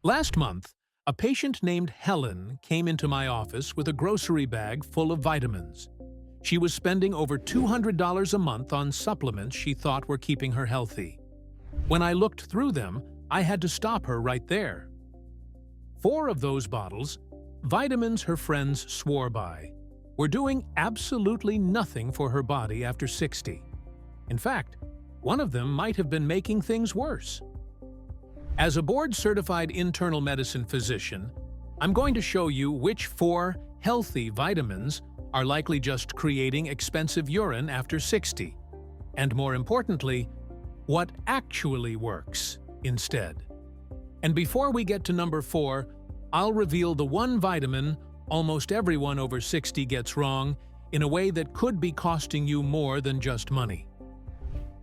Last month, a patient named Helen came into my office with a grocery bag full of vitamins. She was spending over $200 a month on supplements she thought were keeping her healthy. When I looked through them, I had to stop her right there. 4 of those bottles, vitamins her friends swore by, were doing absolutely nothing for her body after 60. In fact, one of them might have been making things worse. As a board-certified internal medicine physician, I'm going to show you which 4 healthy vitamins are likely just creating expensive urine after 60, and more importantly, what actually works instead. And before we get to number 4, I'll reveal the one vitamin almost everyone over 60 gets wrong in a way that could be costing you more than just money.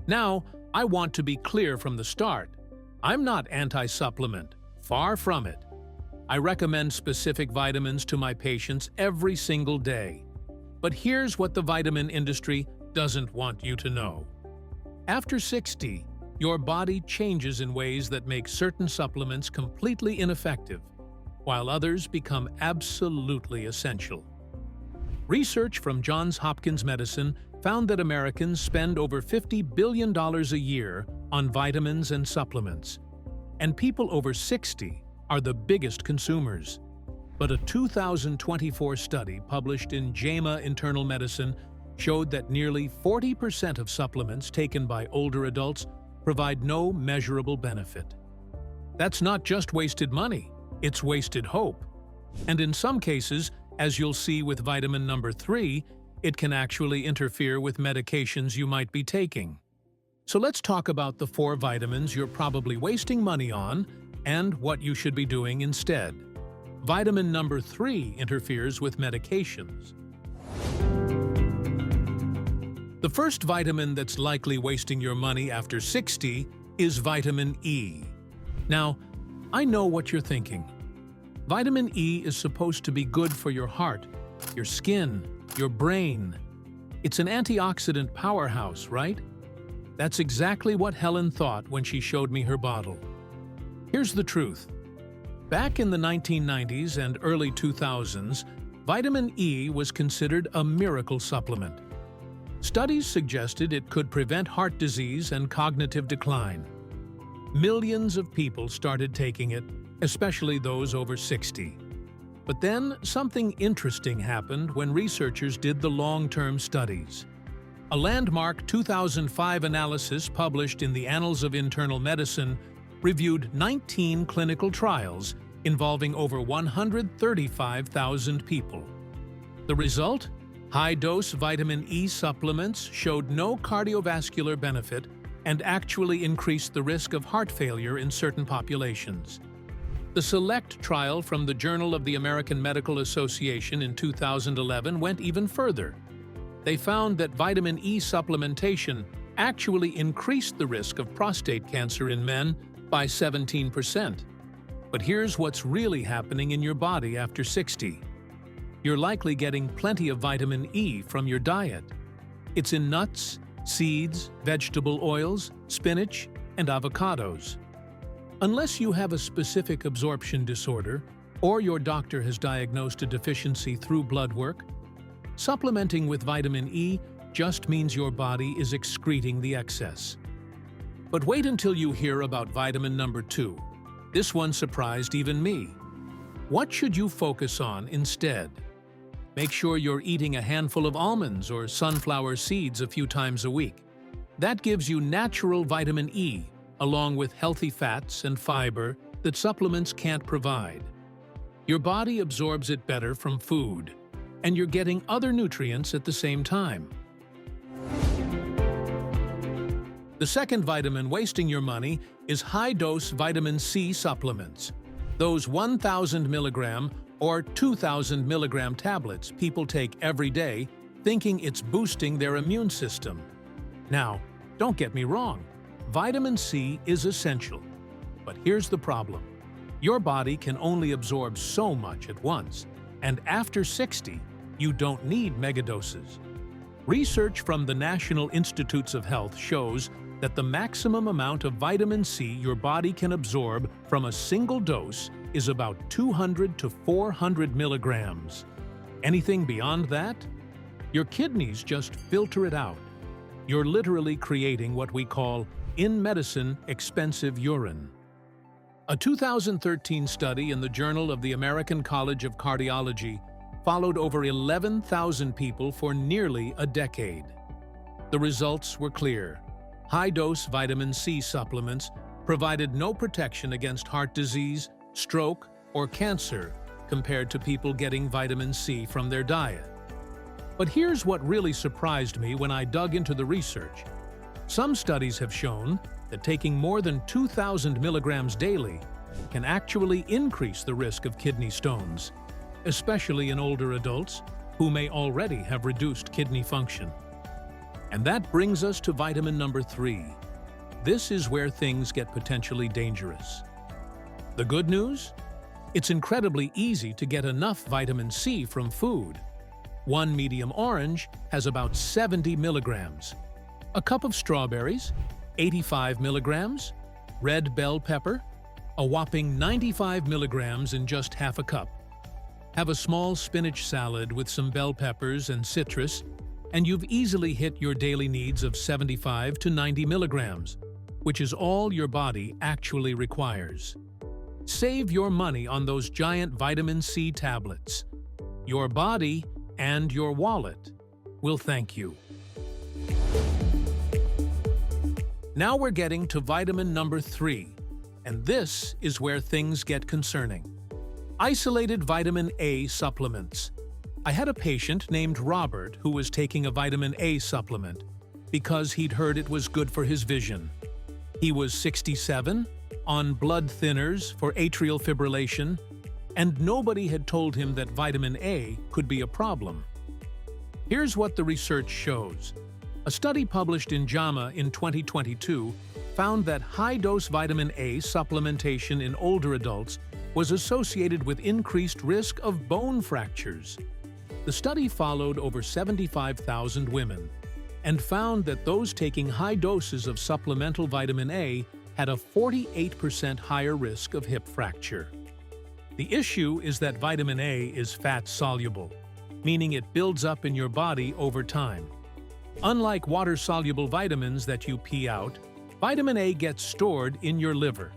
Now, I want to be clear from the start. I'm not anti-supplement, far from it. I recommend specific vitamins to my patients every single day. But here's what the vitamin industry doesn't want you to know. After 60, your body changes in ways that make certain supplements completely ineffective, while others become absolutely essential. Research from Johns Hopkins Medicine found that Americans spend over $50 billion a year on vitamins and supplements, and people over 60 are the biggest consumers. But a 2024 study published in JAMA Internal Medicine showed that nearly 40% of supplements taken by older adults provide no measurable benefit. That's not just wasted money, it's wasted hope. And in some cases, as you'll see with vitamin number 3, it can actually interfere with medications you might be taking. So let's talk about the 4 vitamins you're probably wasting money on and what you should be doing instead. Vitamin number 3 interferes with medications. The first vitamin that's likely wasting your money after 60 is vitamin E. Now, I know what you're thinking. Vitamin E is supposed to be good for your heart, your skin, your brain. It's an antioxidant powerhouse, right? That's exactly what Helen thought when she showed me her bottle. Here's the truth. Back in the 1990s and early 2000s, vitamin E was considered a miracle supplement. Studies suggested it could prevent heart disease and cognitive decline. Millions of people started taking it, especially those over 60. But then something interesting happened when researchers did the long-term studies. A landmark 2005 analysis published in the Annals of Internal Medicine reviewed 19 clinical trials involving over 135,000 people. The result? High-dose vitamin E supplements showed no cardiovascular benefit and actually increased the risk of heart failure in certain populations. The SELECT trial from the Journal of the American Medical Association in 2011 went even further. They found that vitamin E supplementation actually increased the risk of prostate cancer in men by 17%. But here's what's really happening in your body after 60. You're likely getting plenty of vitamin E from your diet. It's in nuts, seeds, vegetable oils, spinach, and avocados. Unless you have a specific absorption disorder or your doctor has diagnosed a deficiency through blood work, supplementing with vitamin E just means your body is excreting the excess. But wait until you hear about vitamin number 2. This one surprised even me. What should you focus on instead? Make sure you're eating a handful of almonds or sunflower seeds a few times a week. That gives you natural vitamin E, along with healthy fats and fiber that supplements can't provide. Your body absorbs it better from food, and you're getting other nutrients at the same time. The second vitamin wasting your money is high-dose vitamin C supplements. Those 1,000 milligram or 2,000 milligram tablets people take every day, thinking it's boosting their immune system. Now, don't get me wrong. Vitamin C is essential. But here's the problem. Your body can only absorb so much at once, and after 60, you don't need megadoses. Research from the National Institutes of Health shows that the maximum amount of vitamin C your body can absorb from a single dose is about 200 to 400 milligrams. Anything beyond that? Your kidneys just filter it out. You're literally creating what we call, in medicine, expensive urine. A 2013 study in the Journal of the American College of Cardiology followed over 11,000 people for nearly a decade. The results were clear. High-dose vitamin C supplements provided no protection against heart disease, stroke, or cancer compared to people getting vitamin C from their diet. But here's what really surprised me when I dug into the research. Some studies have shown that taking more than 2,000 milligrams daily can actually increase the risk of kidney stones, especially in older adults who may already have reduced kidney function. And that brings us to vitamin number 3. This is where things get potentially dangerous. The good news? It's incredibly easy to get enough vitamin C from food. One medium orange has about 70 milligrams. A cup of strawberries, 85 milligrams. Red bell pepper, a whopping 95 milligrams in just half a cup. Have a small spinach salad with some bell peppers and citrus, and you've easily hit your daily needs of 75 to 90 milligrams, which is all your body actually requires. Save your money on those giant vitamin C tablets. Your body and your wallet will thank you. Now we're getting to vitamin number 3, and this is where things get concerning. Isolated vitamin A supplements. I had a patient named Robert who was taking a vitamin A supplement because he'd heard it was good for his vision. He was 67, on blood thinners for atrial fibrillation, and nobody had told him that vitamin A could be a problem. Here's what the research shows. A study published in JAMA in 2022 found that high-dose vitamin A supplementation in older adults was associated with increased risk of bone fractures. The study followed over 75,000 women and found that those taking high doses of supplemental vitamin A had a 48% higher risk of hip fracture. The issue is that vitamin A is fat-soluble, meaning it builds up in your body over time. Unlike water-soluble vitamins that you pee out, vitamin A gets stored in your liver.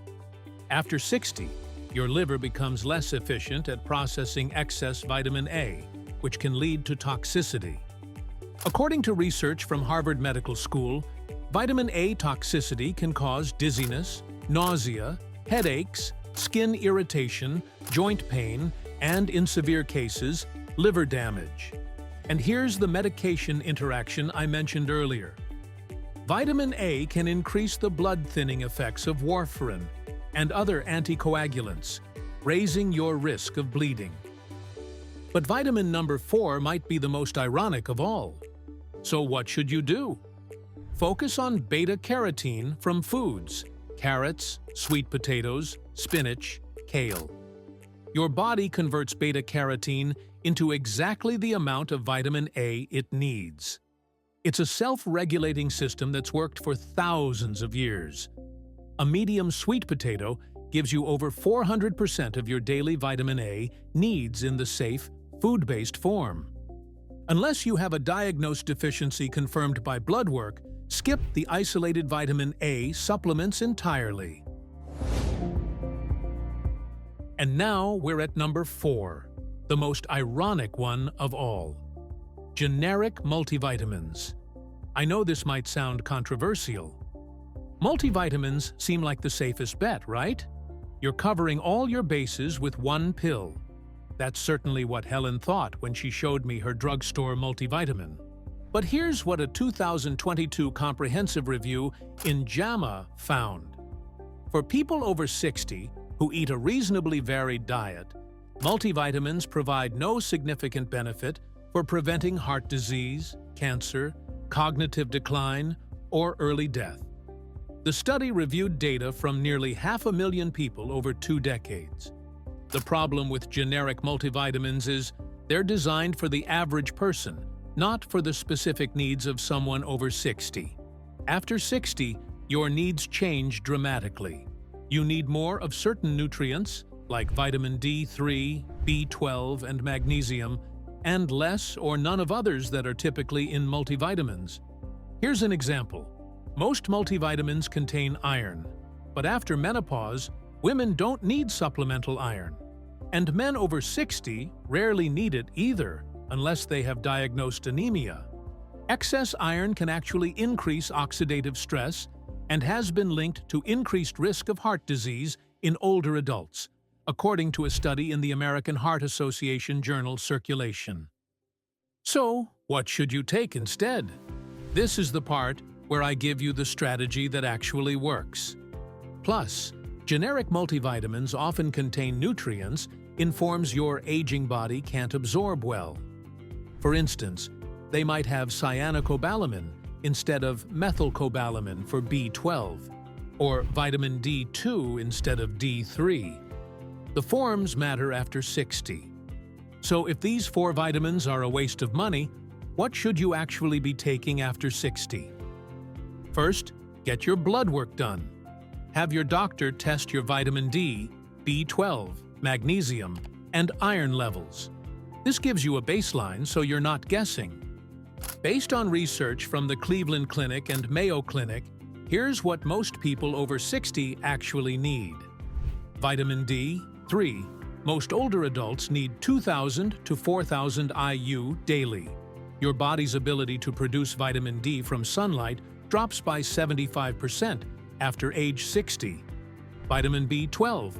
After 60, your liver becomes less efficient at processing excess vitamin A, which can lead to toxicity. According to research from Harvard Medical School, vitamin A toxicity can cause dizziness, nausea, headaches, skin irritation, joint pain, and in severe cases, liver damage. And here's the medication interaction I mentioned earlier. Vitamin A can increase the blood-thinning effects of warfarin and other anticoagulants, raising your risk of bleeding. But vitamin number 4 might be the most ironic of all. So what should you do? Focus on beta-carotene from foods, carrots, sweet potatoes, spinach, kale. Your body converts beta-carotene into exactly the amount of vitamin A it needs. It's a self-regulating system that's worked for thousands of years. A medium sweet potato gives you over 400% of your daily vitamin A needs in the safe, food-based form. Unless you have a diagnosed deficiency confirmed by blood work, skip the isolated vitamin A supplements entirely. And now we're at number 4, the most ironic one of all. Generic multivitamins. I know this might sound controversial. Multivitamins seem like the safest bet, right? You're covering all your bases with one pill. That's certainly what Helen thought when she showed me her drugstore multivitamin. But here's what a 2022 comprehensive review in JAMA found. For people over 60 who eat a reasonably varied diet, multivitamins provide no significant benefit for preventing heart disease, cancer, cognitive decline, or early death. The study reviewed data from nearly 500,000 people over 2 decades. The problem with generic multivitamins is they're designed for the average person, not for the specific needs of someone over 60. After 60, your needs change dramatically. You need more of certain nutrients, like vitamin D3, B12, and magnesium, and less or none of others that are typically in multivitamins. Here's an example. Most multivitamins contain iron, but after menopause, women don't need supplemental iron. And men over 60 rarely need it either, unless they have diagnosed anemia. Excess iron can actually increase oxidative stress and has been linked to increased risk of heart disease in older adults, according to a study in the American Heart Association journal Circulation. So, what should you take instead? This is the part where I give you the strategy that actually works. Plus, generic multivitamins often contain nutrients in forms your aging body can't absorb well. For instance, they might have cyanocobalamin instead of methylcobalamin for B12, or vitamin D2 instead of D3. The forms matter after 60. So if these 4 vitamins are a waste of money, what should you actually be taking after 60? First, get your blood work done. Have your doctor test your vitamin D, B12, magnesium, and iron levels. This gives you a baseline so you're not guessing. Based on research from the Cleveland Clinic and Mayo Clinic, here's what most people over 60 actually need. Vitamin D3. Most older adults need 2,000 to 4,000 IU daily. Your body's ability to produce vitamin D from sunlight drops by 75% after age 60. Vitamin B12.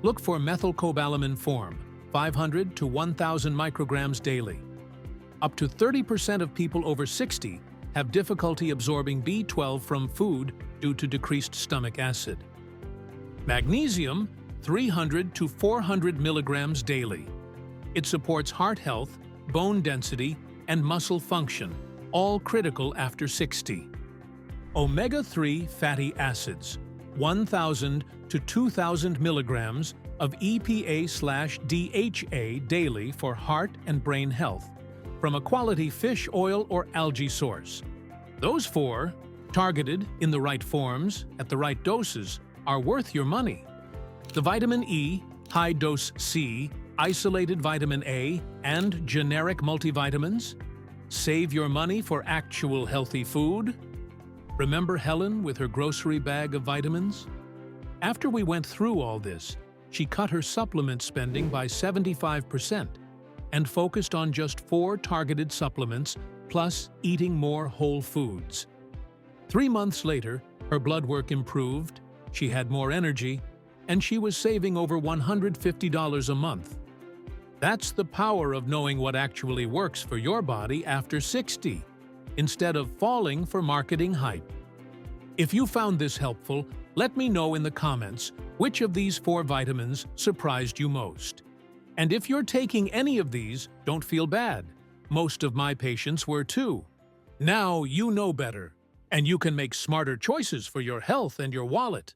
Look for methylcobalamin form, 500 to 1,000 micrograms daily. Up to 30% of people over 60 have difficulty absorbing B12 from food due to decreased stomach acid. Magnesium, 300 to 400 milligrams daily. It supports heart health, bone density, and muscle function, all critical after 60. Omega-3 fatty acids, 1,000 to 2,000 milligrams of EPA/DHA daily for heart and brain health, from a quality fish oil or algae source. Those 4, targeted in the right forms at the right doses, are worth your money. The vitamin E, high-dose C, isolated vitamin A, and generic multivitamins? Save your money for actual healthy food? Remember Helen with her grocery bag of vitamins? After we went through all this, she cut her supplement spending by 75% and focused on just 4 targeted supplements plus eating more whole foods. 3 months later, her blood work improved, she had more energy, and she was saving over $150 a month. That's the power of knowing what actually works for your body after 60, instead of falling for marketing hype. If you found this helpful, let me know in the comments which of these 4 vitamins surprised you most. And if you're taking any of these, don't feel bad. Most of my patients were too. Now you know better, and you can make smarter choices for your health and your wallet.